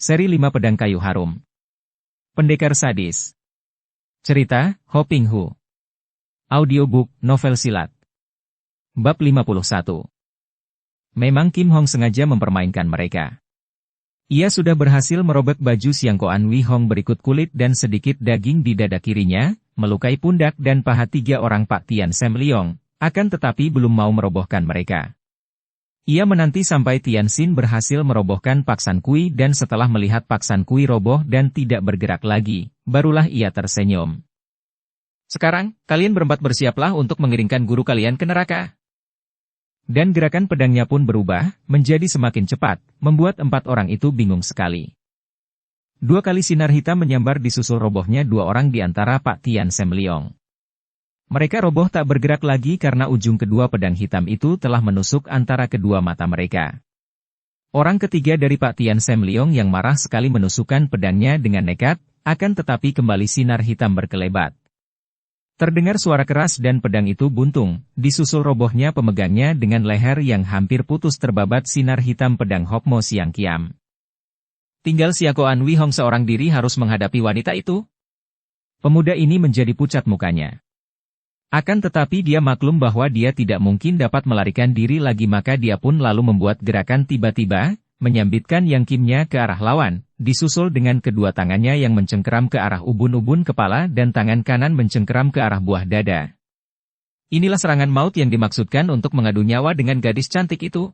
Seri 5 Pedang Kayu Harum. Pendekar Sadis. Cerita, Ho Ping Hu. Audiobook, novel silat. Bab 51. Memang Kim Hong sengaja mempermainkan mereka. Ia sudah berhasil merobek baju Siang Koan Wee Hong berikut kulit dan sedikit daging di dada kirinya, melukai pundak dan paha 3 orang Pak Tian Sem Leong, akan tetapi belum mau merobohkan mereka. Ia menanti sampai Tian Xin berhasil merobohkan Pak San Kui dan setelah melihat Pak San Kui roboh dan tidak bergerak lagi, barulah ia tersenyum. Sekarang, kalian berempat bersiaplah untuk mengiringkan guru kalian ke neraka. Dan gerakan pedangnya pun berubah, menjadi semakin cepat, membuat 4 orang itu bingung sekali. 2 kali sinar hitam menyambar disusul robohnya 2 orang di antara Pak Tian Sem Leong. Mereka roboh tak bergerak lagi karena ujung kedua pedang hitam itu telah menusuk antara kedua mata mereka. Orang ketiga dari Pak Tian Sem Leong yang marah sekali menusukkan pedangnya dengan nekat, akan tetapi kembali sinar hitam berkelebat. Terdengar suara keras dan pedang itu buntung, disusul robohnya pemegangnya dengan leher yang hampir putus terbabat sinar hitam pedang Hok Mo Siang Kiam. Tinggal Siang Koan Wee Hong seorang diri harus menghadapi wanita itu? Pemuda ini menjadi pucat mukanya. Akan tetapi dia maklum bahwa dia tidak mungkin dapat melarikan diri lagi, maka dia pun lalu membuat gerakan tiba-tiba, menyambitkan Yang Kimnya ke arah lawan, disusul dengan kedua tangannya yang mencengkeram ke arah ubun-ubun kepala dan tangan kanan mencengkeram ke arah buah dada. Inilah serangan maut yang dimaksudkan untuk mengadu nyawa dengan gadis cantik itu.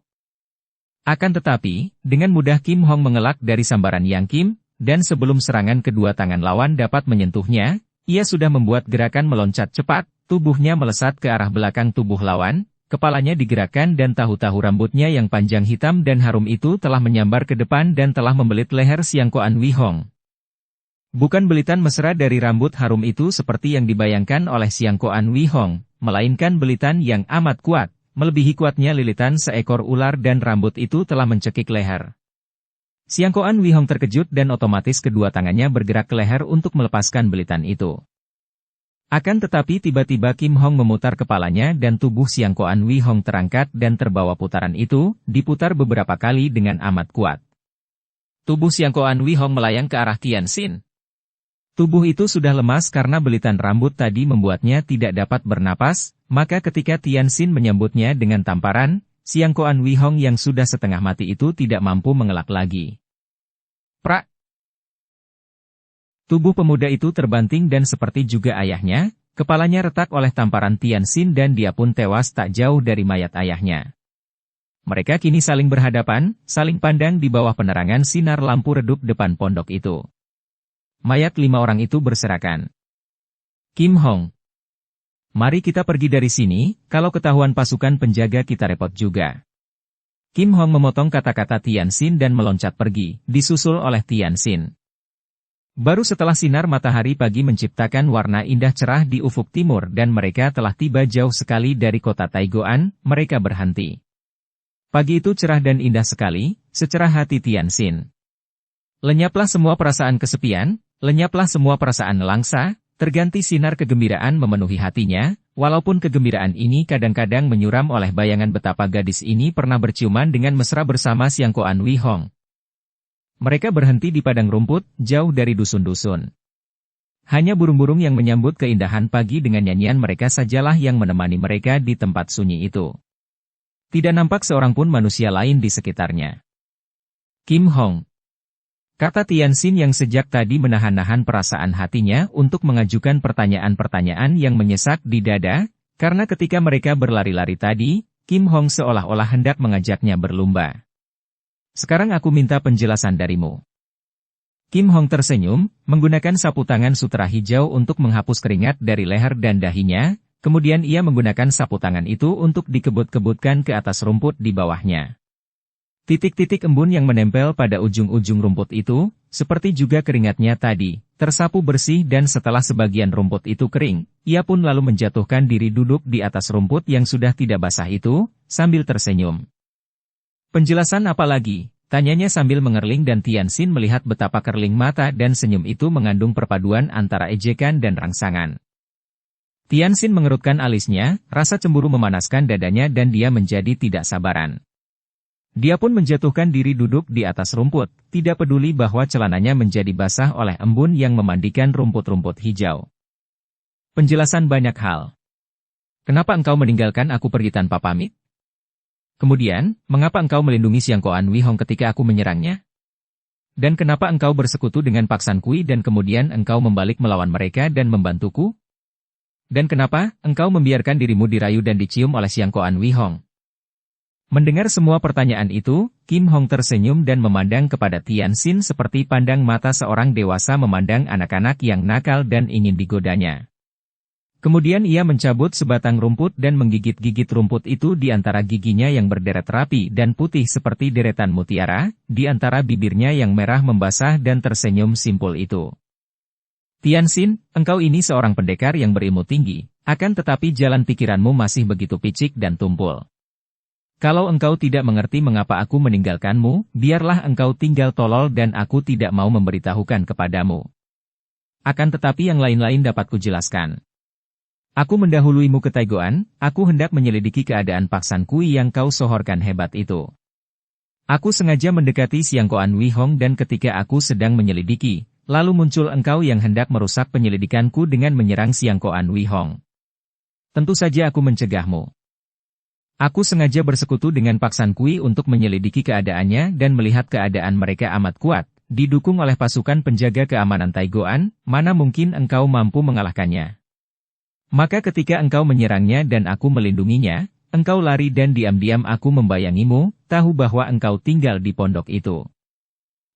Akan tetapi, dengan mudah Kim Hong mengelak dari sambaran Yang Kim, dan sebelum serangan kedua tangan lawan dapat menyentuhnya, ia sudah membuat gerakan meloncat cepat. Tubuhnya melesat ke arah belakang tubuh lawan, kepalanya digerakkan dan tahu-tahu rambutnya yang panjang hitam dan harum itu telah menyambar ke depan dan telah membelit leher Siang Koan Wee Hong. Bukan belitan mesra dari rambut harum itu seperti yang dibayangkan oleh Siang Koan Wee Hong, melainkan belitan yang amat kuat, melebihi kuatnya lilitan seekor ular dan rambut itu telah mencekik leher. Siang Koan Wee Hong terkejut dan otomatis kedua tangannya bergerak ke leher untuk melepaskan belitan itu. Akan tetapi tiba-tiba Kim Hong memutar kepalanya dan tubuh Siang Koan Wee Hong terangkat dan terbawa putaran itu, diputar beberapa kali dengan amat kuat. Tubuh Siang Koan Wee Hong melayang ke arah Tian Xin. Tubuh itu sudah lemas karena belitan rambut tadi membuatnya tidak dapat bernapas, maka ketika Tian Xin menyambutnya dengan tamparan, Siang Koan Wee Hong yang sudah setengah mati itu tidak mampu mengelak lagi. Prak! Tubuh pemuda itu terbanting dan seperti juga ayahnya, kepalanya retak oleh tamparan Tian Xin dan dia pun tewas tak jauh dari mayat ayahnya. Mereka kini saling berhadapan, saling pandang di bawah penerangan sinar lampu redup depan pondok itu. Mayat 5 orang itu berserakan. Kim Hong, mari kita pergi dari sini, kalau ketahuan pasukan penjaga kita repot juga. Kim Hong memotong kata-kata Tian Xin dan meloncat pergi, disusul oleh Tian Xin. Baru setelah sinar matahari pagi menciptakan warna indah cerah di ufuk timur dan mereka telah tiba jauh sekali dari kota Taigoan, mereka berhenti. Pagi itu cerah dan indah sekali, secerah hati Tian Xin. Lenyaplah semua perasaan kesepian, lenyaplah semua perasaan nelangsa, terganti sinar kegembiraan memenuhi hatinya, walaupun kegembiraan ini kadang-kadang menyuram oleh bayangan betapa gadis ini pernah berciuman dengan mesra bersama Siang Koan Wee Hong. Mereka berhenti di padang rumput, jauh dari dusun-dusun. Hanya burung-burung yang menyambut keindahan pagi dengan nyanyian mereka sajalah yang menemani mereka di tempat sunyi itu. Tidak nampak seorang pun manusia lain di sekitarnya. Kim Hong, kata Tian Xin yang sejak tadi menahan-nahan perasaan hatinya untuk mengajukan pertanyaan-pertanyaan yang menyesak di dada, karena ketika mereka berlari-lari tadi, Kim Hong seolah-olah hendak mengajaknya berlumba. Sekarang aku minta penjelasan darimu. Kim Hong tersenyum, menggunakan sapu tangan sutera hijau untuk menghapus keringat dari leher dan dahinya, kemudian ia menggunakan sapu tangan itu untuk dikebut-kebutkan ke atas rumput di bawahnya. Titik-titik embun yang menempel pada ujung-ujung rumput itu, seperti juga keringatnya tadi, tersapu bersih dan setelah sebagian rumput itu kering, ia pun lalu menjatuhkan diri duduk di atas rumput yang sudah tidak basah itu, sambil tersenyum. Penjelasan apa lagi? Tanyanya sambil mengerling dan Tian Xin melihat betapa kerling mata dan senyum itu mengandung perpaduan antara ejekan dan rangsangan. Tian Xin mengerutkan alisnya, rasa cemburu memanaskan dadanya dan dia menjadi tidak sabaran. Dia pun menjatuhkan diri duduk di atas rumput, tidak peduli bahwa celananya menjadi basah oleh embun yang memandikan rumput-rumput hijau. Penjelasan banyak hal. Kenapa engkau meninggalkan aku pergi tanpa pamit? Kemudian, mengapa engkau melindungi Siang Koan Wee Hong ketika aku menyerangnya? Dan kenapa engkau bersekutu dengan Pak San Kui dan kemudian engkau membalik melawan mereka dan membantuku? Dan kenapa engkau membiarkan dirimu dirayu dan dicium oleh Siang Koan Wee Hong? Mendengar semua pertanyaan itu, Kim Hong tersenyum dan memandang kepada Tian Xin seperti pandang mata seorang dewasa memandang anak-anak yang nakal dan ingin digodanya. Kemudian ia mencabut sebatang rumput dan menggigit-gigit rumput itu di antara giginya yang berderet rapi dan putih seperti deretan mutiara, di antara bibirnya yang merah membasah dan tersenyum simpul itu. Tian Xin, engkau ini seorang pendekar yang berilmu tinggi, akan tetapi jalan pikiranmu masih begitu picik dan tumpul. Kalau engkau tidak mengerti mengapa aku meninggalkanmu, biarlah engkau tinggal tolol dan aku tidak mau memberitahukan kepadamu. Akan tetapi yang lain-lain dapat kujelaskan. Aku mendahuluimu ke Taigoan, aku hendak menyelidiki keadaan Pak San Kui yang kau sohorkan hebat itu. Aku sengaja mendekati Siang Koan Wee Hong dan ketika aku sedang menyelidiki, lalu muncul engkau yang hendak merusak penyelidikanku dengan menyerang Siang Koan Wee Hong. Tentu saja aku mencegahmu. Aku sengaja bersekutu dengan Pak San Kui untuk menyelidiki keadaannya dan melihat keadaan mereka amat kuat, didukung oleh pasukan penjaga keamanan Taigoan, mana mungkin engkau mampu mengalahkannya. Maka ketika engkau menyerangnya dan aku melindunginya, engkau lari dan diam-diam aku membayangimu, tahu bahwa engkau tinggal di pondok itu.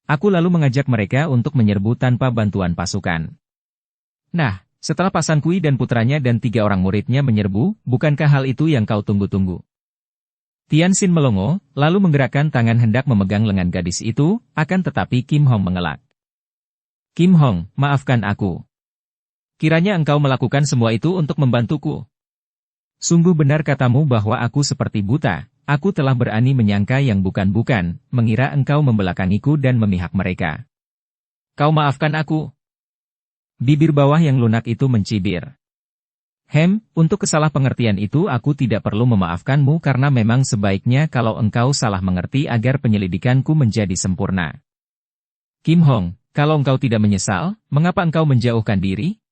Aku lalu mengajak mereka untuk menyerbu tanpa bantuan pasukan. Nah, setelah Pak San Kui dan putranya dan 3 orang muridnya menyerbu, bukankah hal itu yang kau tunggu-tunggu? Tian Xin melongo, lalu menggerakkan tangan hendak memegang lengan gadis itu, akan tetapi Kim Hong mengelak. Kim Hong, maafkan aku. Kiranya engkau melakukan semua itu untuk membantuku. Sungguh benar katamu bahwa aku seperti buta, aku telah berani menyangka yang bukan-bukan, mengira engkau membelakangiku dan memihak mereka. Kau maafkan aku. Bibir bawah yang lunak itu mencibir. Untuk kesalahpengertian itu aku tidak perlu memaafkanmu karena memang sebaiknya kalau engkau salah mengerti agar penyelidikanku menjadi sempurna. Kim Hong, kalau engkau tidak menyesal, mengapa engkau menjauhkan diri?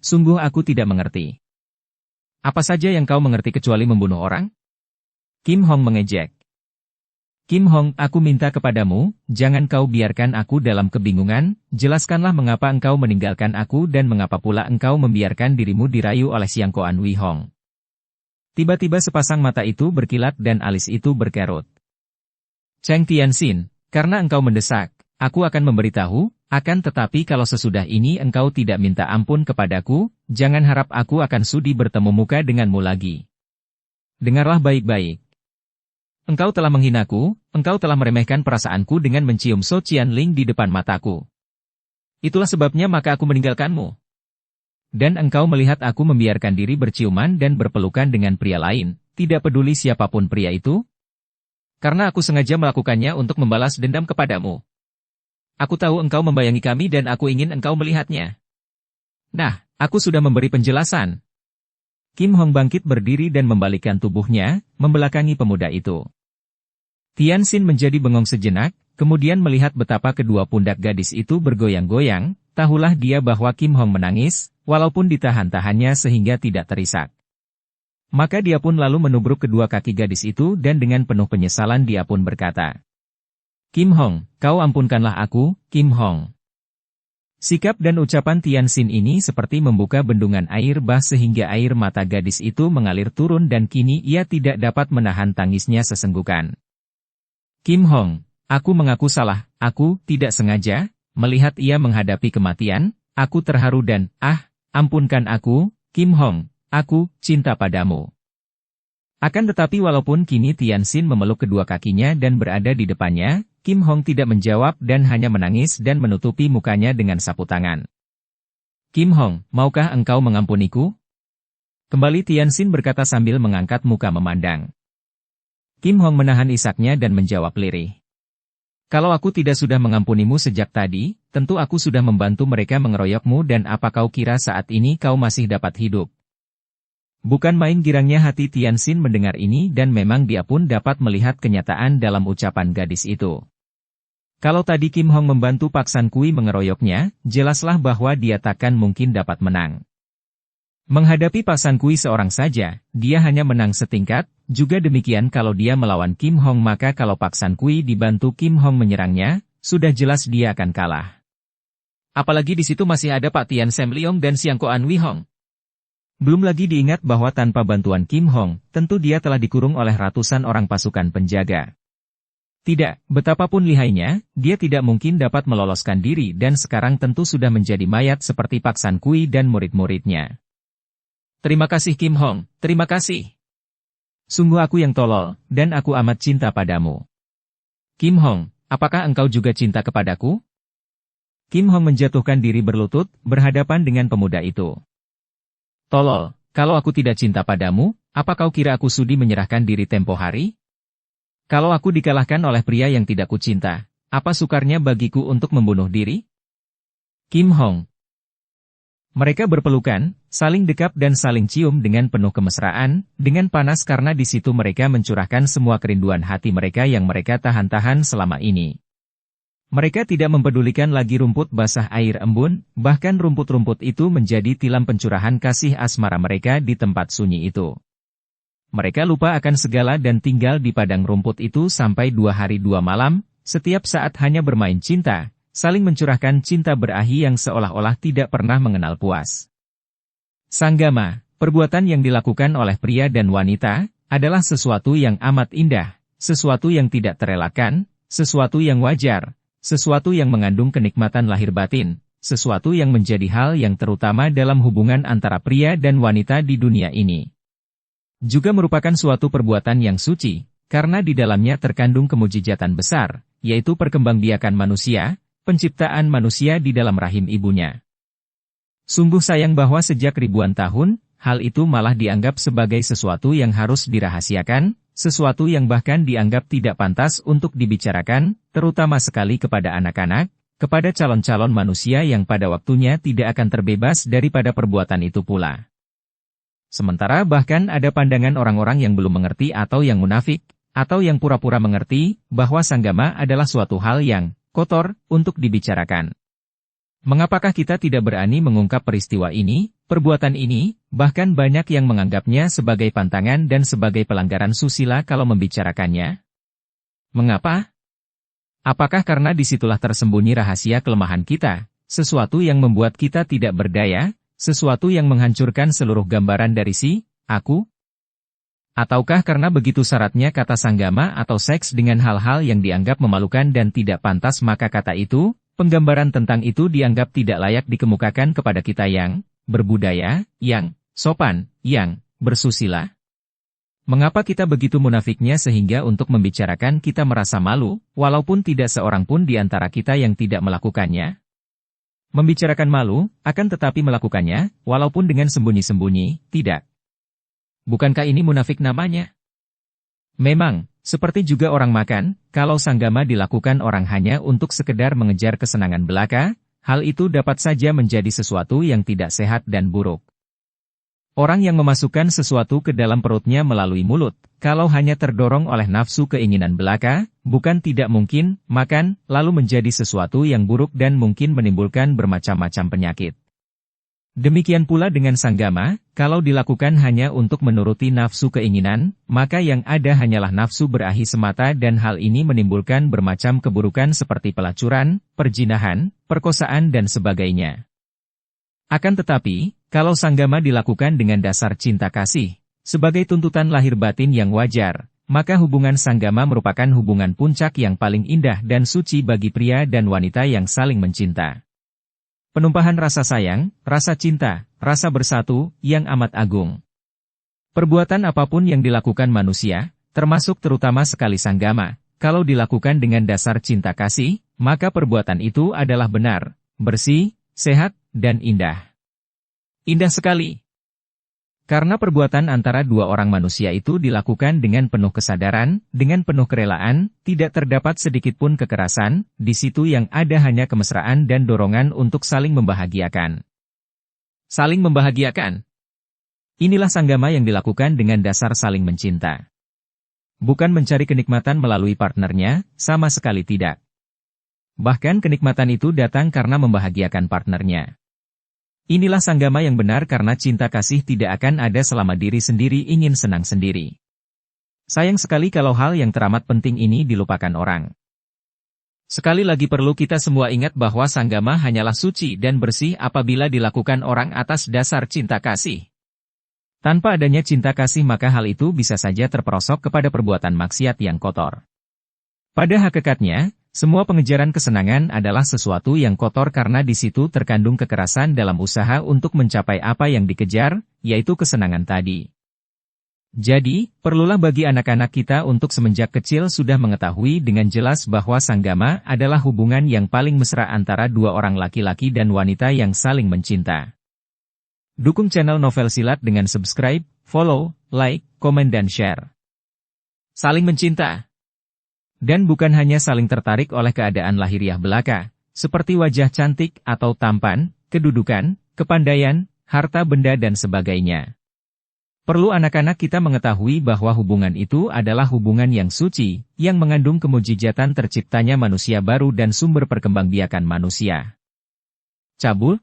Sungguh aku tidak mengerti. Apa saja yang kau mengerti kecuali membunuh orang? Kim Hong mengejek. Kim Hong, aku minta kepadamu, jangan kau biarkan aku dalam kebingungan, jelaskanlah mengapa engkau meninggalkan aku dan mengapa pula engkau membiarkan dirimu dirayu oleh Siang Koan Wee Hong. Tiba-tiba sepasang mata itu berkilat dan alis itu berkerut. Cheng Tian Xin, karena engkau mendesak, aku akan memberitahu. Akan tetapi kalau sesudah ini engkau tidak minta ampun kepadaku, jangan harap aku akan sudi bertemu muka denganmu lagi. Dengarlah baik-baik. Engkau telah menghinaku, engkau telah meremehkan perasaanku dengan mencium So Qianling di depan mataku. Itulah sebabnya maka aku meninggalkanmu. Dan engkau melihat aku membiarkan diri berciuman dan berpelukan dengan pria lain, tidak peduli siapapun pria itu? Karena aku sengaja melakukannya untuk membalas dendam kepadamu. Aku tahu engkau membayangi kami dan aku ingin engkau melihatnya. Nah, aku sudah memberi penjelasan. Kim Hong bangkit berdiri dan membalikkan tubuhnya, membelakangi pemuda itu. Tian Xin menjadi bengong sejenak, kemudian melihat betapa kedua pundak gadis itu bergoyang-goyang, tahulah dia bahwa Kim Hong menangis, walaupun ditahan-tahannya sehingga tidak terisak. Maka dia pun lalu menubruk kedua kaki gadis itu dan dengan penuh penyesalan dia pun berkata, Kim Hong, kau ampunkanlah aku, Kim Hong. Sikap dan ucapan Tian Xin ini seperti membuka bendungan air bah sehingga air mata gadis itu mengalir turun dan kini ia tidak dapat menahan tangisnya sesenggukan. Kim Hong, aku mengaku salah, aku tidak sengaja, melihat ia menghadapi kematian, aku terharu dan, ampunkan aku, Kim Hong, aku cinta padamu. Akan tetapi walaupun kini Tian Xin memeluk kedua kakinya dan berada di depannya, Kim Hong tidak menjawab dan hanya menangis dan menutupi mukanya dengan sapu tangan. Kim Hong, maukah engkau mengampuniku? Kembali Tian Xin berkata sambil mengangkat muka memandang. Kim Hong menahan isaknya dan menjawab lirih. Kalau aku tidak sudah mengampunimu sejak tadi, tentu aku sudah membantu mereka mengeroyokmu dan apa kau kira saat ini kau masih dapat hidup? Bukan main girangnya hati Tianxin mendengar ini dan memang dia pun dapat melihat kenyataan dalam ucapan gadis itu. Kalau tadi Kim Hong membantu Pak San Kui mengeroyoknya, jelaslah bahwa dia takkan mungkin dapat menang. Menghadapi Pak San Kui seorang saja, dia hanya menang setingkat, juga demikian kalau dia melawan Kim Hong maka kalau Pak San Kui dibantu Kim Hong menyerangnya, sudah jelas dia akan kalah. Apalagi di situ masih ada Pak Tian Sem Leong dan Siang Koan Wi Hong. Belum lagi diingat bahwa tanpa bantuan Kim Hong, tentu dia telah dikurung oleh ratusan orang pasukan penjaga. Tidak, betapapun lihainya, dia tidak mungkin dapat meloloskan diri dan sekarang tentu sudah menjadi mayat seperti Pak San Kui dan murid-muridnya. Terima kasih Kim Hong, terima kasih. Sungguh aku yang tolol, dan aku amat cinta padamu. Kim Hong, apakah engkau juga cinta kepadaku? Kim Hong menjatuhkan diri berlutut, berhadapan dengan pemuda itu. Tolol, kalau aku tidak cinta padamu, apa kau kira aku sudi menyerahkan diri tempo hari? Kalau aku dikalahkan oleh pria yang tidak kucinta, apa sukarnya bagiku untuk membunuh diri? Kim Hong. Mereka berpelukan, saling dekap dan saling cium dengan penuh kemesraan, dengan panas karena di situ mereka mencurahkan semua kerinduan hati mereka yang mereka tahan-tahan selama ini. Mereka tidak mempedulikan lagi rumput basah air embun, bahkan rumput-rumput itu menjadi tilam pencurahan kasih asmara mereka di tempat sunyi itu. Mereka lupa akan segala dan tinggal di padang rumput itu sampai 2 hari 2 malam, setiap saat hanya bermain cinta, saling mencurahkan cinta berahi yang seolah-olah tidak pernah mengenal puas. Sanggama, perbuatan yang dilakukan oleh pria dan wanita, adalah sesuatu yang amat indah, sesuatu yang tidak terelakkan, sesuatu yang wajar, sesuatu yang mengandung kenikmatan lahir batin, sesuatu yang menjadi hal yang terutama dalam hubungan antara pria dan wanita di dunia ini. Juga merupakan suatu perbuatan yang suci, karena di dalamnya terkandung kemujizatan besar, yaitu perkembangbiakan manusia, penciptaan manusia di dalam rahim ibunya. Sungguh sayang bahwa sejak ribuan tahun, hal itu malah dianggap sebagai sesuatu yang harus dirahasiakan, sesuatu yang bahkan dianggap tidak pantas untuk dibicarakan, terutama sekali kepada anak-anak, kepada calon-calon manusia yang pada waktunya tidak akan terbebas daripada perbuatan itu pula. Sementara bahkan ada pandangan orang-orang yang belum mengerti atau yang munafik, atau yang pura-pura mengerti, bahwa sanggama adalah suatu hal yang kotor untuk dibicarakan. Mengapakah kita tidak berani mengungkap peristiwa ini, perbuatan ini, bahkan banyak yang menganggapnya sebagai pantangan dan sebagai pelanggaran susila kalau membicarakannya? Mengapa? Apakah karena disitulah tersembunyi rahasia kelemahan kita, sesuatu yang membuat kita tidak berdaya, sesuatu yang menghancurkan seluruh gambaran dari si, aku? Ataukah karena begitu syaratnya kata sanggama atau seks dengan hal-hal yang dianggap memalukan dan tidak pantas maka kata itu, penggambaran tentang itu dianggap tidak layak dikemukakan kepada kita yang berbudaya, yang sopan, yang bersusila? Mengapa kita begitu munafiknya sehingga untuk membicarakan kita merasa malu, walaupun tidak seorang pun di antara kita yang tidak melakukannya? Membicarakan malu, akan tetapi melakukannya, walaupun dengan sembunyi-sembunyi, tidak. Bukankah ini munafik namanya? Memang, seperti juga orang makan, kalau sanggama dilakukan orang hanya untuk sekedar mengejar kesenangan belaka, hal itu dapat saja menjadi sesuatu yang tidak sehat dan buruk. Orang yang memasukkan sesuatu ke dalam perutnya melalui mulut, kalau hanya terdorong oleh nafsu keinginan belaka, bukan tidak mungkin makan, lalu menjadi sesuatu yang buruk dan mungkin menimbulkan bermacam-macam penyakit. Demikian pula dengan sanggama, kalau dilakukan hanya untuk menuruti nafsu keinginan, maka yang ada hanyalah nafsu berahi semata dan hal ini menimbulkan bermacam keburukan seperti pelacuran, perjinahan, perkosaan dan sebagainya. Akan tetapi, kalau sanggama dilakukan dengan dasar cinta kasih, sebagai tuntutan lahir batin yang wajar, maka hubungan sanggama merupakan hubungan puncak yang paling indah dan suci bagi pria dan wanita yang saling mencinta. Penumpahan rasa sayang, rasa cinta, rasa bersatu, yang amat agung. Perbuatan apapun yang dilakukan manusia, termasuk terutama sekali sanggama, kalau dilakukan dengan dasar cinta kasih, maka perbuatan itu adalah benar, bersih, sehat, dan indah. Indah sekali. Karena perbuatan antara dua orang manusia itu dilakukan dengan penuh kesadaran, dengan penuh kerelaan, tidak terdapat sedikitpun kekerasan, di situ yang ada hanya kemesraan dan dorongan untuk saling membahagiakan. Saling membahagiakan. Inilah sanggama yang dilakukan dengan dasar saling mencinta. Bukan mencari kenikmatan melalui partnernya, sama sekali tidak. Bahkan kenikmatan itu datang karena membahagiakan partnernya. Inilah sanggama yang benar karena cinta kasih tidak akan ada selama diri sendiri ingin senang sendiri. Sayang sekali kalau hal yang teramat penting ini dilupakan orang. Sekali lagi perlu kita semua ingat bahwa sanggama hanyalah suci dan bersih apabila dilakukan orang atas dasar cinta kasih. Tanpa adanya cinta kasih maka hal itu bisa saja terperosok kepada perbuatan maksiat yang kotor. Pada hakikatnya, semua pengejaran kesenangan adalah sesuatu yang kotor karena di situ terkandung kekerasan dalam usaha untuk mencapai apa yang dikejar, yaitu kesenangan tadi. Jadi, perlulah bagi anak-anak kita untuk semenjak kecil sudah mengetahui dengan jelas bahwa sanggama adalah hubungan yang paling mesra antara dua orang laki-laki dan wanita yang saling mencinta. Dukung channel Novel Silat dengan subscribe, follow, like, komen dan share. Saling mencinta. Dan bukan hanya saling tertarik oleh keadaan lahiriah belaka, seperti wajah cantik atau tampan, kedudukan, kepandaian, harta benda dan sebagainya. Perlu anak-anak kita mengetahui bahwa hubungan itu adalah hubungan yang suci, yang mengandung kemujizatan terciptanya manusia baru dan sumber perkembangbiakan manusia. Cabul?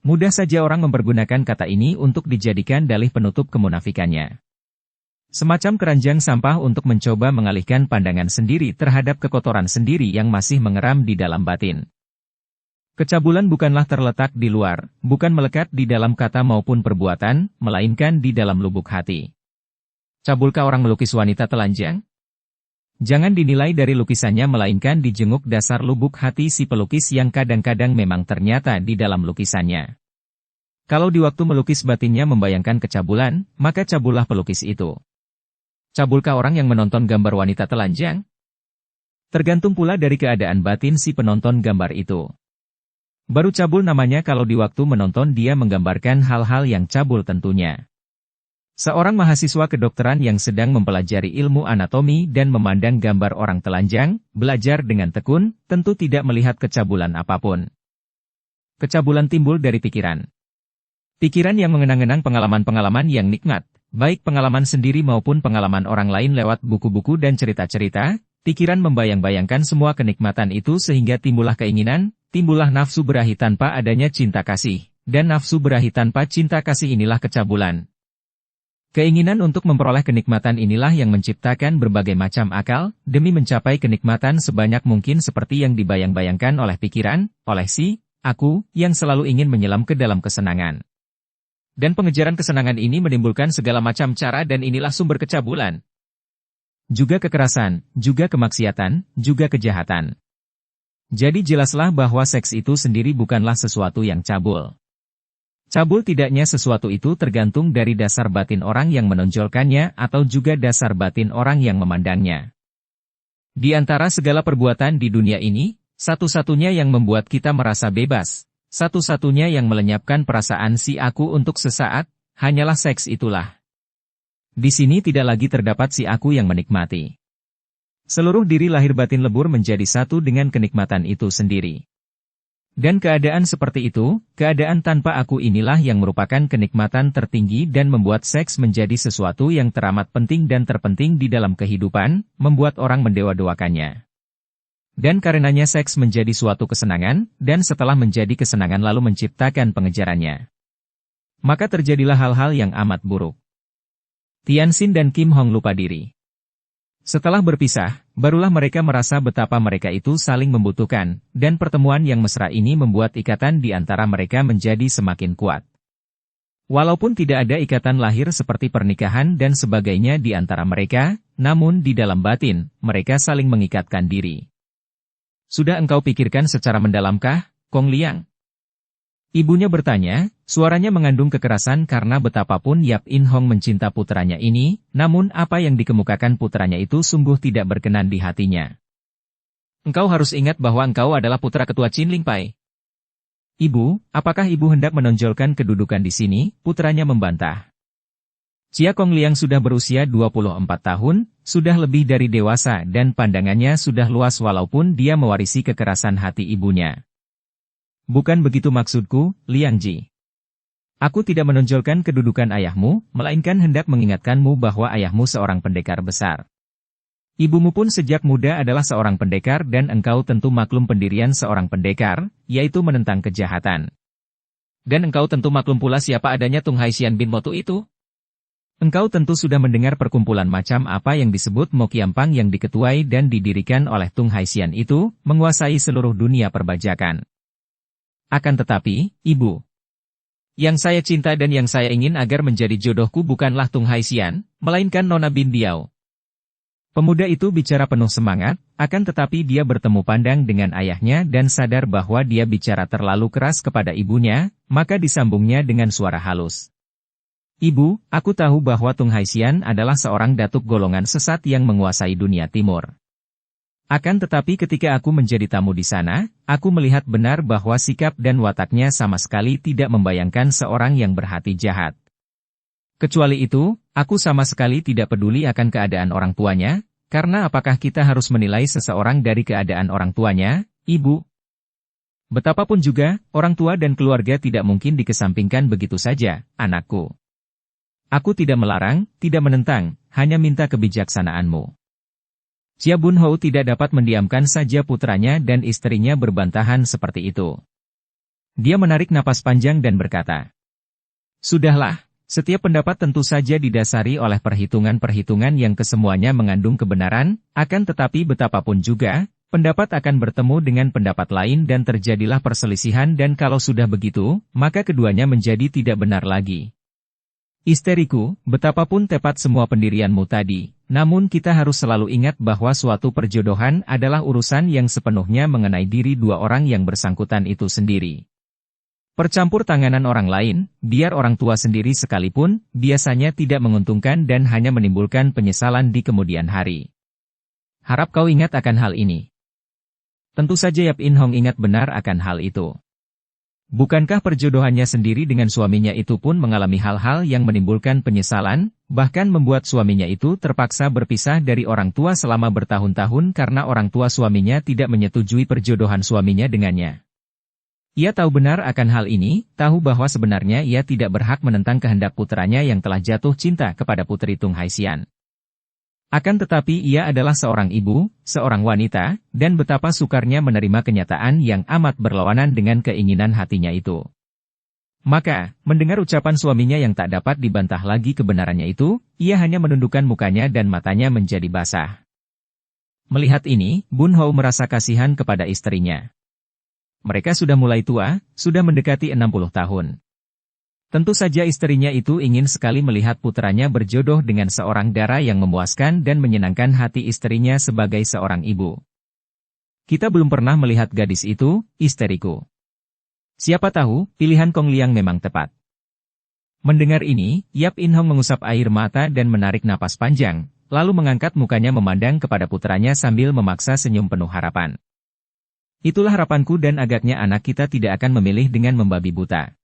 Mudah saja orang mempergunakan kata ini untuk dijadikan dalih penutup kemunafikannya. Semacam keranjang sampah untuk mencoba mengalihkan pandangan sendiri terhadap kekotoran sendiri yang masih mengeram di dalam batin. Kecabulan bukanlah terletak di luar, bukan melekat di dalam kata maupun perbuatan, melainkan di dalam lubuk hati. Cabulkah orang melukis wanita telanjang? Jangan dinilai dari lukisannya melainkan dijenguk dasar lubuk hati si pelukis yang kadang-kadang memang ternyata di dalam lukisannya. Kalau di waktu melukis batinnya membayangkan kecabulan, maka cabullah pelukis itu. Cabulkah orang yang menonton gambar wanita telanjang? Tergantung pula dari keadaan batin si penonton gambar itu. Baru cabul namanya kalau di waktu menonton dia menggambarkan hal-hal yang cabul tentunya. Seorang mahasiswa kedokteran yang sedang mempelajari ilmu anatomi dan memandang gambar orang telanjang, belajar dengan tekun, tentu tidak melihat kecabulan apapun. Kecabulan timbul dari pikiran. Pikiran yang mengenang-enang pengalaman-pengalaman yang nikmat, baik pengalaman sendiri maupun pengalaman orang lain lewat buku-buku dan cerita-cerita, pikiran membayang-bayangkan semua kenikmatan itu sehingga timbullah keinginan, timbullah nafsu berahi tanpa adanya cinta kasih, dan nafsu berahi tanpa cinta kasih inilah kecabulan. Keinginan untuk memperoleh kenikmatan inilah yang menciptakan berbagai macam akal, demi mencapai kenikmatan sebanyak mungkin seperti yang dibayang-bayangkan oleh pikiran, oleh si, aku, yang selalu ingin menyelam ke dalam kesenangan. Dan pengejaran kesenangan ini menimbulkan segala macam cara dan inilah sumber kecabulan. Juga kekerasan, juga kemaksiatan, juga kejahatan. Jadi jelaslah bahwa seks itu sendiri bukanlah sesuatu yang cabul. Cabul tidaknya sesuatu itu tergantung dari dasar batin orang yang menonjolkannya atau juga dasar batin orang yang memandangnya. Di antara segala perbuatan di dunia ini, satu-satunya yang membuat kita merasa bebas, satu-satunya yang melenyapkan perasaan si aku untuk sesaat, hanyalah seks itulah. Di sini tidak lagi terdapat si aku yang menikmati. Seluruh diri lahir batin lebur menjadi satu dengan kenikmatan itu sendiri. Dan keadaan seperti itu, keadaan tanpa aku inilah yang merupakan kenikmatan tertinggi dan membuat seks menjadi sesuatu yang teramat penting dan terpenting di dalam kehidupan, membuat orang mendewa-dewakannya. Dan karenanya seks menjadi suatu kesenangan, dan setelah menjadi kesenangan lalu menciptakan pengejarannya. Maka terjadilah hal-hal yang amat buruk. Tianxin dan Kim Hong lupa diri. Setelah berpisah, barulah mereka merasa betapa mereka itu saling membutuhkan, dan pertemuan yang mesra ini membuat ikatan di antara mereka menjadi semakin kuat. Walaupun tidak ada ikatan lahir seperti pernikahan dan sebagainya di antara mereka, namun di dalam batin, mereka saling mengikatkan diri. Sudah engkau pikirkan secara mendalamkah, Kong Liang? Ibunya bertanya, suaranya mengandung kekerasan karena betapapun Yap In Hong mencinta putranya ini, namun apa yang dikemukakan putranya itu sungguh tidak berkenan di hatinya. Engkau harus ingat bahwa engkau adalah putra ketua Chin Ling Pai. Ibu, apakah ibu hendak menonjolkan kedudukan di sini? Putranya membantah. Chia Kong Liang sudah berusia 24 tahun, sudah lebih dari dewasa dan pandangannya sudah luas walaupun dia mewarisi kekerasan hati ibunya. Bukan begitu maksudku, Liang Ji. Aku tidak menonjolkan kedudukan ayahmu, melainkan hendak mengingatkanmu bahwa ayahmu seorang pendekar besar. Ibumu pun sejak muda adalah seorang pendekar dan engkau tentu maklum pendirian seorang pendekar, yaitu menentang kejahatan. Dan engkau tentu maklum pula siapa adanya Tung Haisian bin Motu itu? Engkau tentu sudah mendengar perkumpulan macam apa yang disebut Mo Kiampang yang diketuai dan didirikan oleh Tung Haisian itu, menguasai seluruh dunia perbajakan. Akan tetapi, Ibu, yang saya cinta dan yang saya ingin agar menjadi jodohku bukanlah Tung Haisian, melainkan Nona bin Biao. Pemuda itu bicara penuh semangat, akan tetapi dia bertemu pandang dengan ayahnya dan sadar bahwa dia bicara terlalu keras kepada ibunya, maka disambungnya dengan suara halus. Ibu, aku tahu bahwa Tung Haisian adalah seorang datuk golongan sesat yang menguasai dunia timur. Akan tetapi ketika aku menjadi tamu di sana, aku melihat benar bahwa sikap dan wataknya sama sekali tidak membayangkan seorang yang berhati jahat. Kecuali itu, aku sama sekali tidak peduli akan keadaan orang tuanya, karena apakah kita harus menilai seseorang dari keadaan orang tuanya, Ibu? Betapapun juga, orang tua dan keluarga tidak mungkin dikesampingkan begitu saja, anakku. Aku tidak melarang, tidak menentang, hanya minta kebijaksanaanmu. Chia Bun Hou tidak dapat mendiamkan saja putranya dan istrinya berbantahan seperti itu. Dia menarik napas panjang dan berkata, "Sudahlah. Setiap pendapat tentu saja didasari oleh perhitungan-perhitungan yang kesemuanya mengandung kebenaran, akan tetapi betapapun juga, pendapat akan bertemu dengan pendapat lain dan terjadilah perselisihan dan kalau sudah begitu, maka keduanya menjadi tidak benar lagi. Isteriku, betapapun tepat semua pendirianmu tadi, namun kita harus selalu ingat bahwa suatu perjodohan adalah urusan yang sepenuhnya mengenai diri dua orang yang bersangkutan itu sendiri. Percampur tanganan orang lain, biar orang tua sendiri sekalipun, biasanya tidak menguntungkan dan hanya menimbulkan penyesalan di kemudian hari. Harap kau ingat akan hal ini." Tentu saja Yap In Hong ingat benar akan hal itu. Bukankah perjodohannya sendiri dengan suaminya itu pun mengalami hal-hal yang menimbulkan penyesalan, bahkan membuat suaminya itu terpaksa berpisah dari orang tua selama bertahun-tahun karena orang tua suaminya tidak menyetujui perjodohan suaminya dengannya. Ia tahu benar akan hal ini, tahu bahwa sebenarnya ia tidak berhak menentang kehendak putranya yang telah jatuh cinta kepada putri Tung Haisian. Akan tetapi ia adalah seorang ibu, seorang wanita, dan betapa sukarnya menerima kenyataan yang amat berlawanan dengan keinginan hatinya itu. Maka, mendengar ucapan suaminya yang tak dapat dibantah lagi kebenarannya itu, ia hanya menundukkan mukanya dan matanya menjadi basah. Melihat ini, Bun Hou merasa kasihan kepada istrinya. Mereka sudah mulai tua, sudah mendekati 60 tahun. Tentu saja istrinya itu ingin sekali melihat putranya berjodoh dengan seorang dara yang memuaskan dan menyenangkan hati istrinya sebagai seorang ibu. Kita belum pernah melihat gadis itu, isteriku. Siapa tahu, pilihan Kong Liang memang tepat. Mendengar ini, Yap In Hong mengusap air mata dan menarik napas panjang, lalu mengangkat mukanya memandang kepada putranya sambil memaksa senyum penuh harapan. Itulah harapanku dan agaknya anak kita tidak akan memilih dengan membabi buta.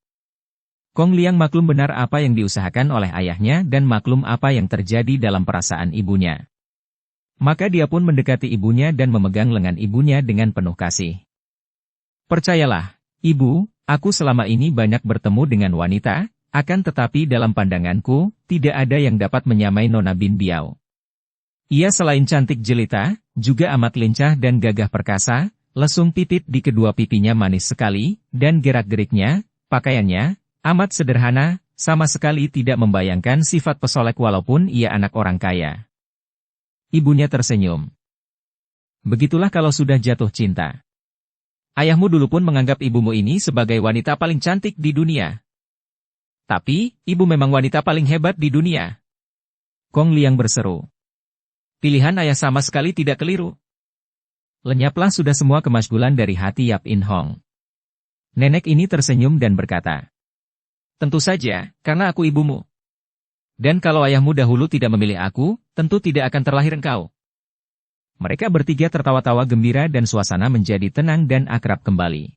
Kong Liang maklum benar apa yang diusahakan oleh ayahnya dan maklum apa yang terjadi dalam perasaan ibunya. Maka dia pun mendekati ibunya dan memegang lengan ibunya dengan penuh kasih. "Percayalah, Ibu, aku selama ini banyak bertemu dengan wanita, akan tetapi dalam pandanganku, tidak ada yang dapat menyamai Nona bin Biao. Ia selain cantik jelita, juga amat lincah dan gagah perkasa. Lesung pipit di kedua pipinya manis sekali, dan gerak-geriknya, pakaiannya, amat sederhana, sama sekali tidak membayangkan sifat pesolek walaupun ia anak orang kaya." Ibunya tersenyum. "Begitulah kalau sudah jatuh cinta. Ayahmu dulu pun menganggap ibumu ini sebagai wanita paling cantik di dunia. Tapi, ibu memang wanita paling hebat di dunia." Kong Liang berseru. "Pilihan ayah sama sekali tidak keliru." Lenyaplah sudah semua kemasgulan dari hati Yap In Hong. Nenek ini tersenyum dan berkata, "Tentu saja, karena aku ibumu. Dan kalau ayahmu dahulu tidak memilih aku, tentu tidak akan terlahir engkau." Mereka bertiga tertawa-tawa gembira dan suasana menjadi tenang dan akrab kembali.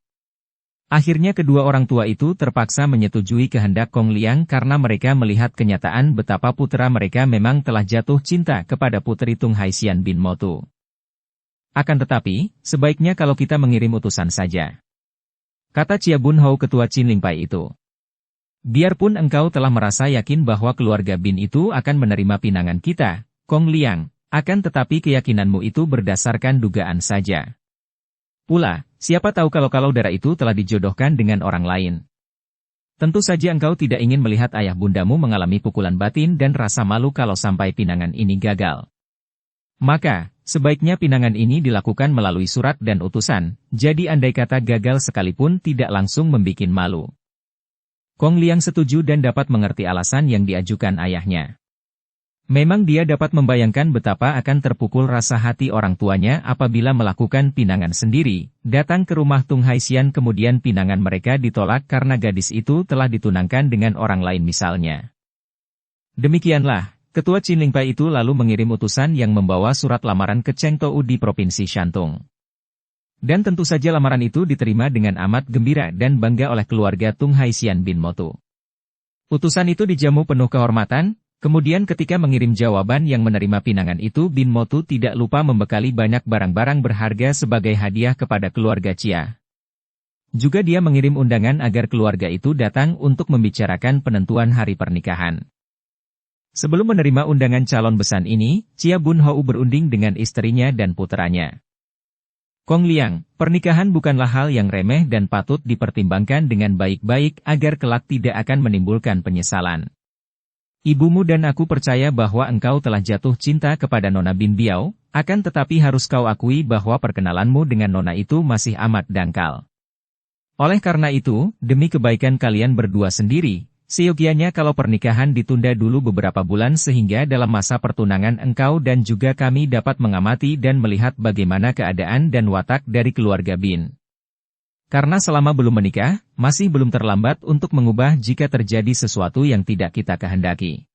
Akhirnya kedua orang tua itu terpaksa menyetujui kehendak Kong Liang karena mereka melihat kenyataan betapa putra mereka memang telah jatuh cinta kepada putri Tung Haisian bin Motu. "Akan tetapi, sebaiknya kalau kita mengirim utusan saja," kata Chia Bun Hou ketua Qin Lingpai itu. Biarpun engkau telah merasa yakin bahwa keluarga Bin itu akan menerima pinangan kita, Kong Liang, akan tetapi keyakinanmu itu berdasarkan dugaan saja. Pula, siapa tahu kalau darah itu telah dijodohkan dengan orang lain. Tentu saja engkau tidak ingin melihat ayah bundamu mengalami pukulan batin dan rasa malu kalau sampai pinangan ini gagal. Maka, sebaiknya pinangan ini dilakukan melalui surat dan utusan, jadi andai kata gagal sekalipun tidak langsung membikin malu. Kong Liang setuju dan dapat mengerti alasan yang diajukan ayahnya. Memang dia dapat membayangkan betapa akan terpukul rasa hati orang tuanya apabila melakukan pinangan sendiri, datang ke rumah Tung Haisian kemudian pinangan mereka ditolak karena gadis itu telah ditunangkan dengan orang lain misalnya. Demikianlah, Ketua Qin Lingpai itu lalu mengirim utusan yang membawa surat lamaran ke Cheng Tou di Provinsi Shantung. Dan tentu saja lamaran itu diterima dengan amat gembira dan bangga oleh keluarga Tung Haisian bin Motu. Utusan itu dijamu penuh kehormatan, kemudian ketika mengirim jawaban yang menerima pinangan itu bin Motu tidak lupa membekali banyak barang-barang berharga sebagai hadiah kepada keluarga Chia. Juga dia mengirim undangan agar keluarga itu datang untuk membicarakan penentuan hari pernikahan. Sebelum menerima undangan calon besan ini, Chia Bun Hou berunding dengan istrinya dan puteranya. Kong Liang, pernikahan bukanlah hal yang remeh dan patut dipertimbangkan dengan baik-baik agar kelak tidak akan menimbulkan penyesalan. Ibumu dan aku percaya bahwa engkau telah jatuh cinta kepada Nona Bin Biao, akan tetapi harus kau akui bahwa perkenalanmu dengan Nona itu masih amat dangkal. Oleh karena itu, demi kebaikan kalian berdua sendiri, seyogianya kalau pernikahan ditunda dulu beberapa bulan sehingga dalam masa pertunangan engkau dan juga kami dapat mengamati dan melihat bagaimana keadaan dan watak dari keluarga Bin. Karena selama belum menikah, masih belum terlambat untuk mengubah jika terjadi sesuatu yang tidak kita kehendaki.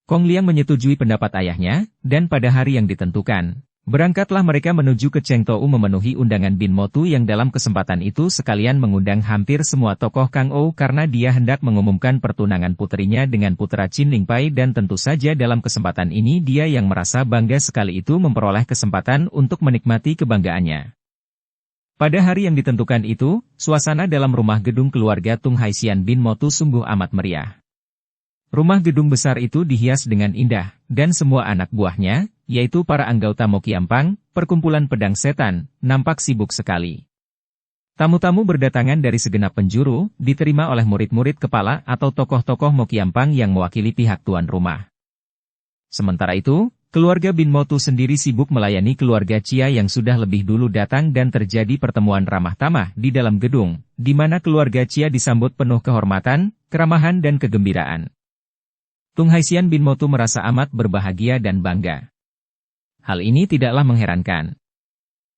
Kong Liang menyetujui pendapat ayahnya, dan pada hari yang ditentukan, berangkatlah mereka menuju ke Cheng Tou memenuhi undangan Bin Motu yang dalam kesempatan itu sekalian mengundang hampir semua tokoh Kang Ou karena dia hendak mengumumkan pertunangan puterinya dengan putra Qin Lingpai dan tentu saja dalam kesempatan ini dia yang merasa bangga sekali itu memperoleh kesempatan untuk menikmati kebanggaannya. Pada hari yang ditentukan itu, suasana dalam rumah gedung keluarga Tung Haisian bin Motu sungguh amat meriah. Rumah gedung besar itu dihias dengan indah, dan semua anak buahnya, yaitu para anggota Mokiampang, perkumpulan pedang setan, nampak sibuk sekali. Tamu-tamu berdatangan dari segenap penjuru, diterima oleh murid-murid kepala atau tokoh-tokoh Mokiampang yang mewakili pihak tuan rumah. Sementara itu, keluarga Bin Motu sendiri sibuk melayani keluarga Chia yang sudah lebih dulu datang dan terjadi pertemuan ramah tamah di dalam gedung, di mana keluarga Chia disambut penuh kehormatan, keramahan dan kegembiraan. Tung Haisian bin Motu merasa amat berbahagia dan bangga. Hal ini tidaklah mengherankan.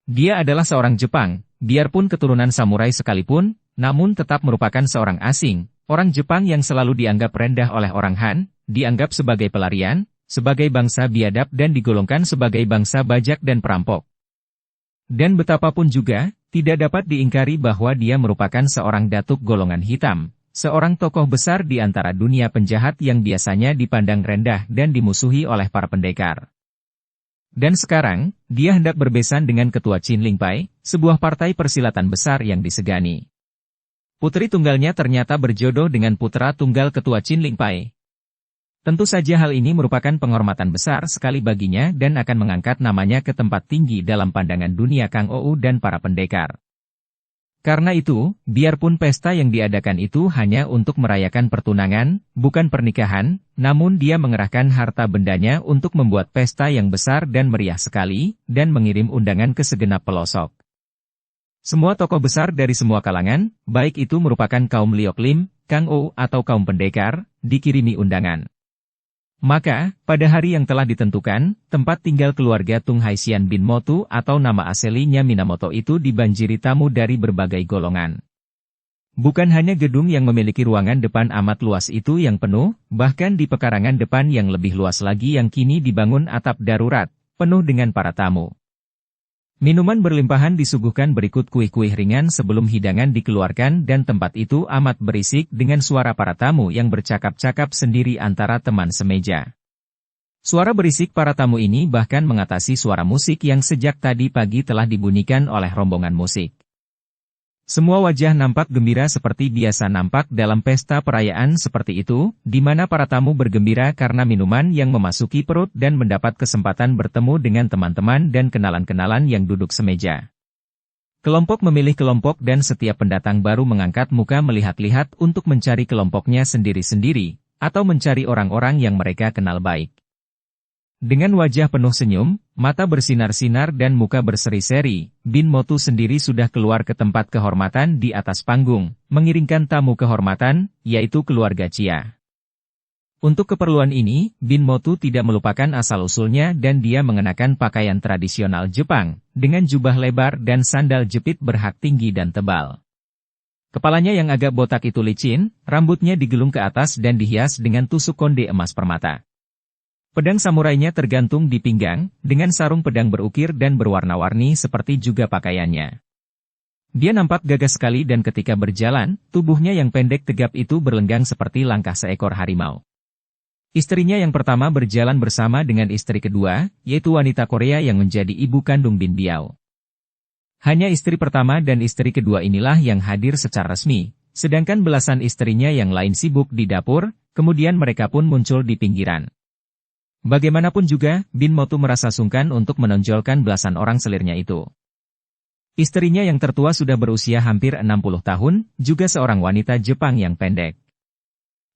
Dia adalah seorang Jepang, biarpun keturunan samurai sekalipun, namun tetap merupakan seorang asing, orang Jepang yang selalu dianggap rendah oleh orang Han, dianggap sebagai pelarian, sebagai bangsa biadab dan digolongkan sebagai bangsa bajak dan perampok. Dan betapapun juga, tidak dapat diingkari bahwa dia merupakan seorang datuk golongan hitam, seorang tokoh besar di antara dunia penjahat yang biasanya dipandang rendah dan dimusuhi oleh para pendekar. Dan sekarang, dia hendak berbesan dengan ketua Qin Lingpai, sebuah partai persilatan besar yang disegani. Putri tunggalnya ternyata berjodoh dengan putra tunggal ketua Qin Lingpai. Tentu saja hal ini merupakan penghormatan besar sekali baginya dan akan mengangkat namanya ke tempat tinggi dalam pandangan dunia Kang Ou dan para pendekar. Karena itu, biarpun pesta yang diadakan itu hanya untuk merayakan pertunangan, bukan pernikahan, namun dia mengerahkan harta bendanya untuk membuat pesta yang besar dan meriah sekali, dan mengirim undangan ke segenap pelosok. Semua tokoh besar dari semua kalangan, baik itu merupakan kaum Liok Lim, Kang Ou atau kaum pendekar, dikirimi undangan. Maka, pada hari yang telah ditentukan, tempat tinggal keluarga Tung Haisian bin Motu atau nama aslinya Minamoto itu dibanjiri tamu dari berbagai golongan. Bukan hanya gedung yang memiliki ruangan depan amat luas itu yang penuh, bahkan di pekarangan depan yang lebih luas lagi yang kini dibangun atap darurat, penuh dengan para tamu. Minuman berlimpahan disuguhkan berikut kuih-kuih ringan sebelum hidangan dikeluarkan dan tempat itu amat berisik dengan suara para tamu yang bercakap-cakap sendiri antara teman semeja. Suara berisik para tamu ini bahkan mengatasi suara musik yang sejak tadi pagi telah dibunyikan oleh rombongan musik. Semua wajah nampak gembira seperti biasa nampak dalam pesta perayaan seperti itu, di mana para tamu bergembira karena minuman yang memasuki perut dan mendapat kesempatan bertemu dengan teman-teman dan kenalan-kenalan yang duduk semeja. Kelompok memilih kelompok dan setiap pendatang baru mengangkat muka melihat-lihat untuk mencari kelompoknya sendiri-sendiri, atau mencari orang-orang yang mereka kenal baik. Dengan wajah penuh senyum, mata bersinar-sinar dan muka berseri-seri, Bin Motu sendiri sudah keluar ke tempat kehormatan di atas panggung, mengiringkan tamu kehormatan, yaitu keluarga Chia. Untuk keperluan ini, Bin Motu tidak melupakan asal-usulnya dan dia mengenakan pakaian tradisional Jepang, dengan jubah lebar dan sandal jepit berhak tinggi dan tebal. Kepalanya yang agak botak itu licin, rambutnya digelung ke atas dan dihias dengan tusuk konde emas permata. Pedang samurainya tergantung di pinggang, dengan sarung pedang berukir dan berwarna-warni seperti juga pakaiannya. Dia nampak gagah sekali dan ketika berjalan, tubuhnya yang pendek tegap itu berlenggang seperti langkah seekor harimau. Istrinya yang pertama berjalan bersama dengan istri kedua, yaitu wanita Korea yang menjadi ibu kandung Bin Biao. Hanya istri pertama dan istri kedua inilah yang hadir secara resmi, sedangkan belasan istrinya yang lain sibuk di dapur, kemudian mereka pun muncul di pinggiran. Bagaimanapun juga, Bin Motu merasa sungkan untuk menonjolkan belasan orang selirnya itu. Istrinya yang tertua sudah berusia hampir 60 tahun, juga seorang wanita Jepang yang pendek.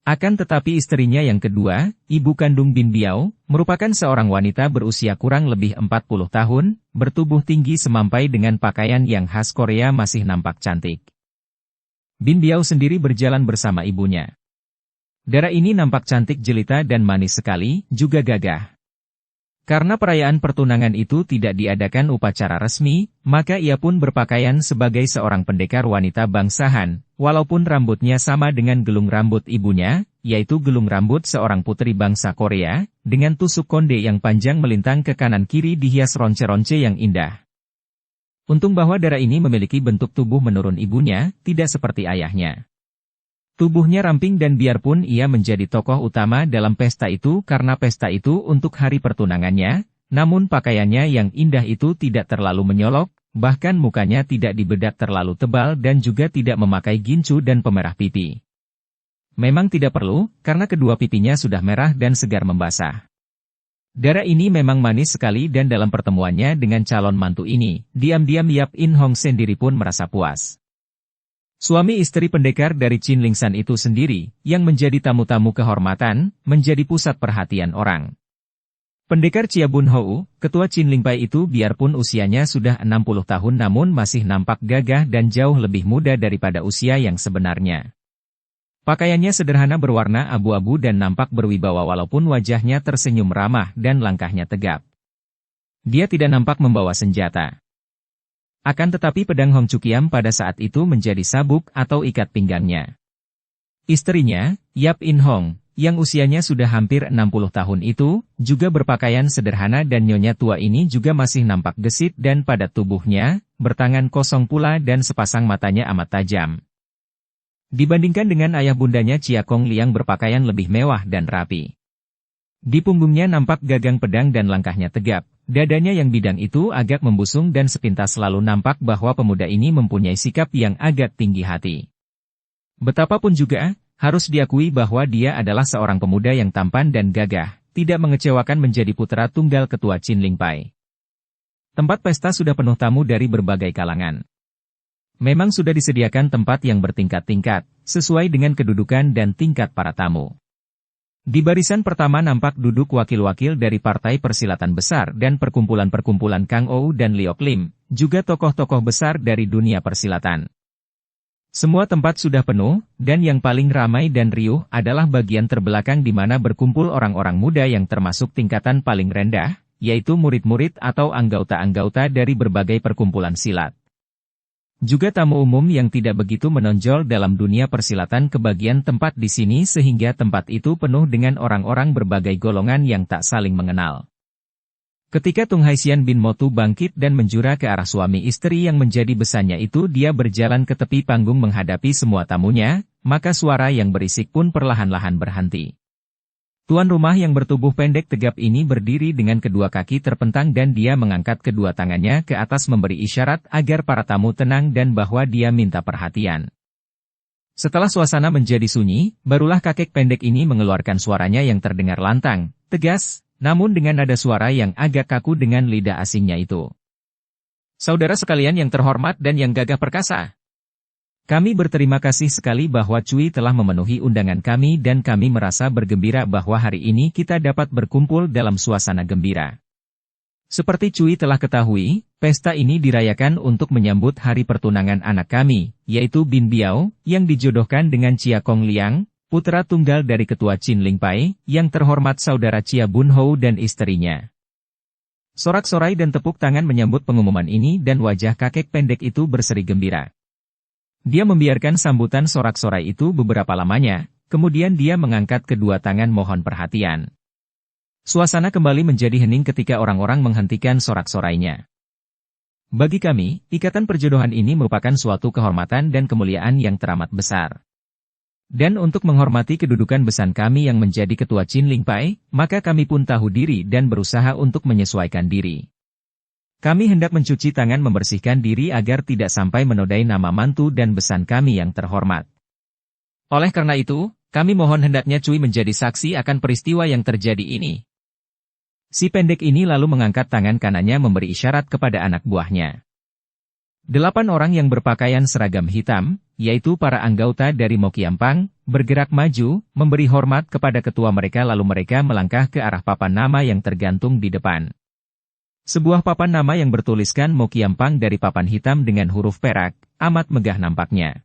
Akan tetapi istrinya yang kedua, ibu kandung Bin Biao, merupakan seorang wanita berusia kurang lebih 40 tahun, bertubuh tinggi semampai dengan pakaian yang khas Korea masih nampak cantik. Bin Biao sendiri berjalan bersama ibunya. Dara ini nampak cantik jelita dan manis sekali, juga gagah. Karena perayaan pertunangan itu tidak diadakan upacara resmi, maka ia pun berpakaian sebagai seorang pendekar wanita bangsahan, walaupun rambutnya sama dengan gelung rambut ibunya, yaitu gelung rambut seorang putri bangsa Korea, dengan tusuk konde yang panjang melintang ke kanan kiri dihias ronce-ronce yang indah. Untung bahwa Dara ini memiliki bentuk tubuh menurun ibunya, tidak seperti ayahnya. Tubuhnya ramping dan biarpun ia menjadi tokoh utama dalam pesta itu karena pesta itu untuk hari pertunangannya, namun pakaiannya yang indah itu tidak terlalu menyolok, bahkan mukanya tidak dibedak terlalu tebal dan juga tidak memakai gincu dan pemerah pipi. Memang tidak perlu, karena kedua pipinya sudah merah dan segar membasah. Dara ini memang manis sekali dan dalam pertemuannya dengan calon mantu ini, diam-diam Yap In Hong sendiri pun merasa puas. Suami istri pendekar dari Chin Ling San itu sendiri, yang menjadi tamu-tamu kehormatan, menjadi pusat perhatian orang. Pendekar Chia Bun Hou, ketua Chin Ling Pai itu biarpun usianya sudah 60 tahun namun masih nampak gagah dan jauh lebih muda daripada usia yang sebenarnya. Pakaiannya sederhana berwarna abu-abu dan nampak berwibawa walaupun wajahnya tersenyum ramah dan langkahnya tegap. Dia tidak nampak membawa senjata. Akan tetapi pedang Hong Chukiam pada saat itu menjadi sabuk atau ikat pinggangnya. Istrinya, Yap In Hong, yang usianya sudah hampir 60 tahun itu, juga berpakaian sederhana dan nyonya tua ini juga masih nampak gesit dan pada tubuhnya, bertangan kosong pula dan sepasang matanya amat tajam. Dibandingkan dengan ayah bundanya Chia Kong Liang berpakaian lebih mewah dan rapi. Di punggungnya nampak gagang pedang dan langkahnya tegap. Dadanya yang bidang itu agak membusung dan sepintas selalu nampak bahwa pemuda ini mempunyai sikap yang agak tinggi hati. Betapapun juga, harus diakui bahwa dia adalah seorang pemuda yang tampan dan gagah, tidak mengecewakan menjadi putra tunggal ketua Chin Ling Pai. Tempat pesta sudah penuh tamu dari berbagai kalangan. Memang sudah disediakan tempat yang bertingkat-tingkat, sesuai dengan kedudukan dan tingkat para tamu. Di barisan pertama nampak duduk wakil-wakil dari partai persilatan besar dan perkumpulan-perkumpulan Kang Ou dan Liok Lim, juga tokoh-tokoh besar dari dunia persilatan. Semua tempat sudah penuh, dan yang paling ramai dan riuh adalah bagian terbelakang di mana berkumpul orang-orang muda yang termasuk tingkatan paling rendah, yaitu murid-murid atau anggota-anggota dari berbagai perkumpulan silat. Juga tamu umum yang tidak begitu menonjol dalam dunia persilatan kebagian tempat di sini sehingga tempat itu penuh dengan orang-orang berbagai golongan yang tak saling mengenal. Ketika Tung Haisian bin Motu bangkit dan menjura ke arah suami istri yang menjadi besannya itu dia berjalan ke tepi panggung menghadapi semua tamunya, maka suara yang berisik pun perlahan-lahan berhenti. Tuan rumah yang bertubuh pendek tegap ini berdiri dengan kedua kaki terpentang dan dia mengangkat kedua tangannya ke atas memberi isyarat agar para tamu tenang dan bahwa dia minta perhatian. Setelah suasana menjadi sunyi, barulah kakek pendek ini mengeluarkan suaranya yang terdengar lantang, tegas, namun dengan nada suara yang agak kaku dengan lidah asingnya itu. Saudara sekalian yang terhormat dan yang gagah perkasa. Kami berterima kasih sekali bahwa Cui telah memenuhi undangan kami dan kami merasa bergembira bahwa hari ini kita dapat berkumpul dalam suasana gembira. Seperti Cui telah ketahui, pesta ini dirayakan untuk menyambut hari pertunangan anak kami, yaitu Bin Biao, yang dijodohkan dengan Chia Kong Liang, putra tunggal dari ketua Qin Ling Pai, yang terhormat saudara Chia Bun Hou dan istrinya. Sorak-sorai dan tepuk tangan menyambut pengumuman ini dan wajah kakek pendek itu berseri gembira. Dia membiarkan sambutan sorak-sorai itu beberapa lamanya, kemudian dia mengangkat kedua tangan mohon perhatian. Suasana kembali menjadi hening ketika orang-orang menghentikan sorak-sorainya. Bagi kami, ikatan perjodohan ini merupakan suatu kehormatan dan kemuliaan yang teramat besar. Dan untuk menghormati kedudukan besan kami yang menjadi ketua Qin Ling Pai, maka kami pun tahu diri dan berusaha untuk menyesuaikan diri. Kami hendak mencuci tangan membersihkan diri agar tidak sampai menodai nama mantu dan besan kami yang terhormat. Oleh karena itu, kami mohon hendaknya Cui menjadi saksi akan peristiwa yang terjadi ini. Si pendek ini lalu mengangkat tangan kanannya memberi isyarat kepada anak buahnya. 8 orang yang berpakaian seragam hitam, yaitu para anggota dari Mokiampang, bergerak maju, memberi hormat kepada ketua mereka lalu mereka melangkah ke arah papan nama yang tergantung di depan. Sebuah papan nama yang bertuliskan Mokiampang dari papan hitam dengan huruf perak, amat megah nampaknya.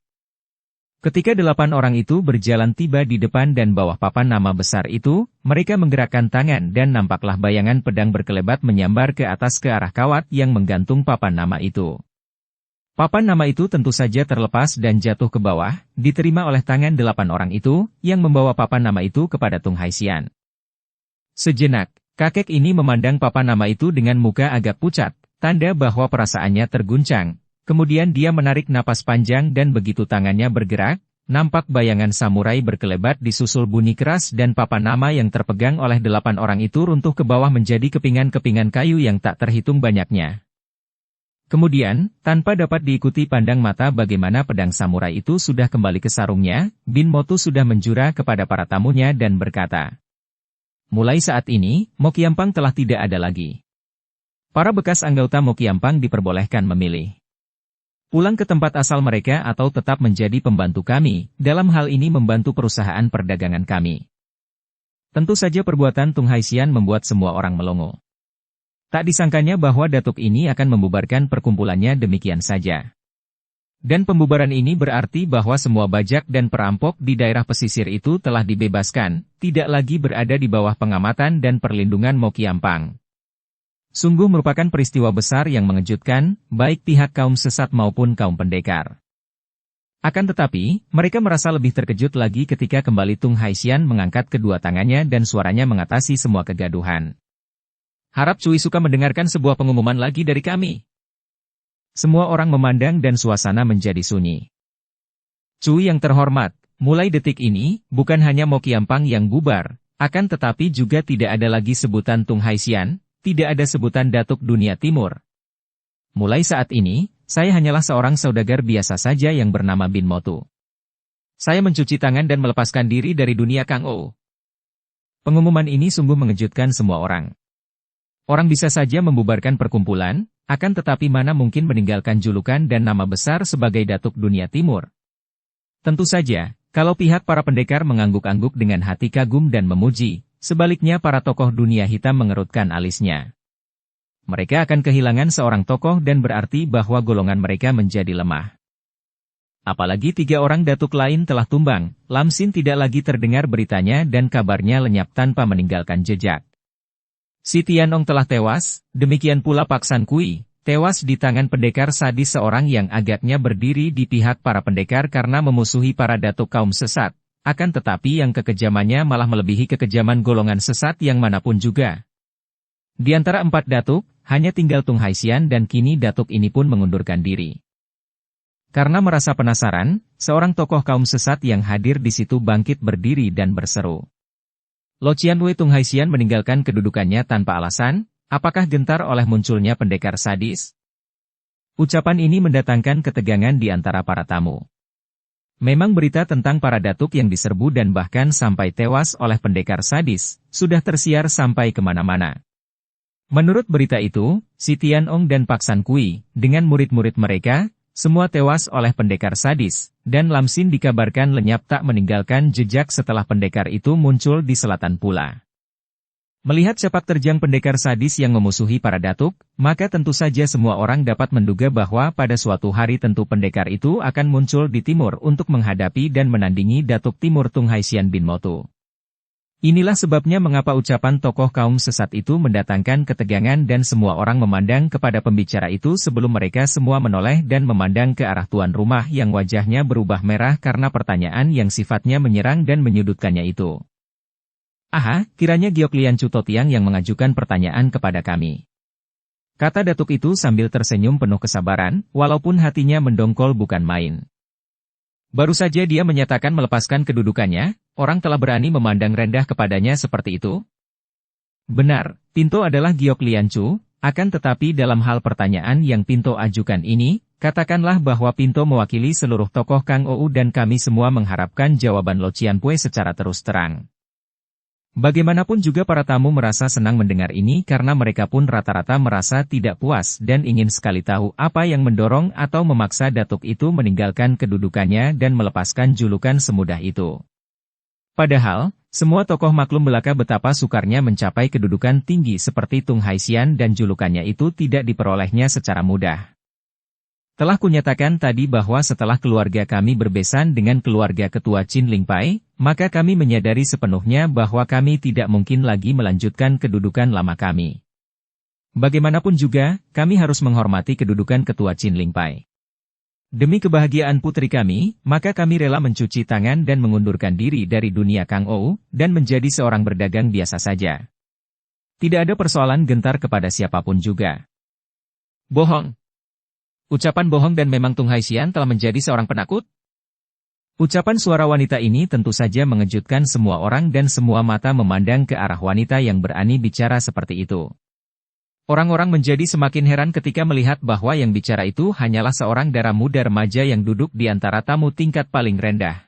Ketika 8 orang itu berjalan tiba di depan dan bawah papan nama besar itu, mereka menggerakkan tangan dan nampaklah bayangan pedang berkelebat menyambar ke atas ke arah kawat yang menggantung papan nama itu. Papan nama itu tentu saja terlepas dan jatuh ke bawah, diterima oleh tangan 8 orang itu, yang membawa papan nama itu kepada Tung Haisian. Sejenak, kakek ini memandang papan nama itu dengan muka agak pucat, tanda bahwa perasaannya terguncang. Kemudian dia menarik napas panjang dan begitu tangannya bergerak, nampak bayangan samurai berkelebat disusul bunyi keras dan papan nama yang terpegang oleh 8 orang itu runtuh ke bawah menjadi kepingan-kepingan kayu yang tak terhitung banyaknya. Kemudian, tanpa dapat diikuti pandang mata bagaimana pedang samurai itu sudah kembali ke sarungnya, Bin Motu sudah menjura kepada para tamunya dan berkata, mulai saat ini, Mokiampang telah tidak ada lagi. Para bekas anggota Mokiampang diperbolehkan memilih. Pulang ke tempat asal mereka atau tetap menjadi pembantu kami, dalam hal ini membantu perusahaan perdagangan kami. Tentu saja perbuatan Tung Haisian membuat semua orang melongo. Tak disangkanya bahwa datuk ini akan membubarkan perkumpulannya demikian saja. Dan pembubaran ini berarti bahwa semua bajak dan perampok di daerah pesisir itu telah dibebaskan, tidak lagi berada di bawah pengamatan dan perlindungan Mokiampang. Sungguh merupakan peristiwa besar yang mengejutkan, baik pihak kaum sesat maupun kaum pendekar. Akan tetapi, mereka merasa lebih terkejut lagi ketika kembali Tung Haisian mengangkat kedua tangannya dan suaranya mengatasi semua kegaduhan. Harap Cui suka mendengarkan sebuah pengumuman lagi dari kami. Semua orang memandang dan suasana menjadi sunyi. Cui yang terhormat, mulai detik ini, bukan hanya Mokiampang yang bubar, akan tetapi juga tidak ada lagi sebutan Tung Haisian, tidak ada sebutan Datuk Dunia Timur. Mulai saat ini, saya hanyalah seorang saudagar biasa saja yang bernama Bin Motu. Saya mencuci tangan dan melepaskan diri dari dunia Kang Ou. Pengumuman ini sungguh mengejutkan semua orang. Orang bisa saja membubarkan perkumpulan, akan tetapi mana mungkin meninggalkan julukan dan nama besar sebagai Datuk Dunia Timur. Tentu saja, kalau pihak para pendekar mengangguk-angguk dengan hati kagum dan memuji, sebaliknya para tokoh dunia hitam mengerutkan alisnya. Mereka akan kehilangan seorang tokoh dan berarti bahwa golongan mereka menjadi lemah. Apalagi 3 orang datuk lain telah tumbang, Lam Sin tidak lagi terdengar beritanya dan kabarnya lenyap tanpa meninggalkan jejak. Si Tianong telah tewas, demikian pula Pak San Kui, tewas di tangan pendekar sadis seorang yang agaknya berdiri di pihak para pendekar karena memusuhi para datuk kaum sesat, akan tetapi yang kekejamannya malah melebihi kekejaman golongan sesat yang manapun juga. Di antara 4 datuk, hanya tinggal Tung Haisian dan kini datuk ini pun mengundurkan diri. Karena merasa penasaran, seorang tokoh kaum sesat yang hadir di situ bangkit berdiri dan berseru. Lo Qianwei Tung Haixian meninggalkan kedudukannya tanpa alasan, apakah gentar oleh munculnya pendekar sadis? Ucapan ini mendatangkan ketegangan di antara para tamu. Memang berita tentang para datuk yang diserbu dan bahkan sampai tewas oleh pendekar sadis, sudah tersiar sampai kemana-mana. Menurut berita itu, si Tianong dan Pak San Kui, dengan murid-murid mereka, semua tewas oleh pendekar sadis, dan Lam Xin dikabarkan lenyap tak meninggalkan jejak setelah pendekar itu muncul di selatan pula. Melihat sepak terjang pendekar sadis yang memusuhi para datuk, maka tentu saja semua orang dapat menduga bahwa pada suatu hari tentu pendekar itu akan muncul di timur untuk menghadapi dan menandingi Datuk Timur Tung Haixian bin Motu. Inilah sebabnya mengapa ucapan tokoh kaum sesat itu mendatangkan ketegangan dan semua orang memandang kepada pembicara itu sebelum mereka semua menoleh dan memandang ke arah tuan rumah yang wajahnya berubah merah karena pertanyaan yang sifatnya menyerang dan menyudutkannya itu. Aha, kiranya Giok Lian Chu Totiang yang mengajukan pertanyaan kepada kami. Kata datuk itu sambil tersenyum penuh kesabaran, walaupun hatinya mendongkol bukan main. Baru saja dia menyatakan melepaskan kedudukannya, orang telah berani memandang rendah kepadanya seperti itu? Benar, Pinto adalah Giok Lian Chu, akan tetapi dalam hal pertanyaan yang Pinto ajukan ini, katakanlah bahwa Pinto mewakili seluruh tokoh Kang Ou dan kami semua mengharapkan jawaban Lo Qianpue secara terus terang. Bagaimanapun juga para tamu merasa senang mendengar ini karena mereka pun rata-rata merasa tidak puas dan ingin sekali tahu apa yang mendorong atau memaksa datuk itu meninggalkan kedudukannya dan melepaskan julukan semudah itu. Padahal, semua tokoh maklum belaka betapa sukarnya mencapai kedudukan tinggi seperti Tung Haixian dan julukannya itu tidak diperolehnya secara mudah. Telah kunyatakan tadi bahwa setelah keluarga kami berbesan dengan keluarga ketua Qin Lingpai, maka kami menyadari sepenuhnya bahwa kami tidak mungkin lagi melanjutkan kedudukan lama kami. Bagaimanapun juga, kami harus menghormati kedudukan ketua Qin Lingpai. Demi kebahagiaan putri kami, maka kami rela mencuci tangan dan mengundurkan diri dari dunia Kang Ou, dan menjadi seorang berdagang biasa saja. Tidak ada persoalan gentar kepada siapapun juga. Bohong. Ucapan bohong dan memang Tung Haixian telah menjadi seorang penakut? Ucapan suara wanita ini tentu saja mengejutkan semua orang dan semua mata memandang ke arah wanita yang berani bicara seperti itu. Orang-orang menjadi semakin heran ketika melihat bahwa yang bicara itu hanyalah seorang darah muda remaja yang duduk di antara tamu tingkat paling rendah.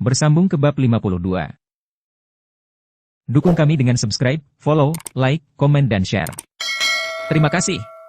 Bersambung ke bab 52. Dukung kami dengan subscribe, follow, like, komen dan share. Terima kasih.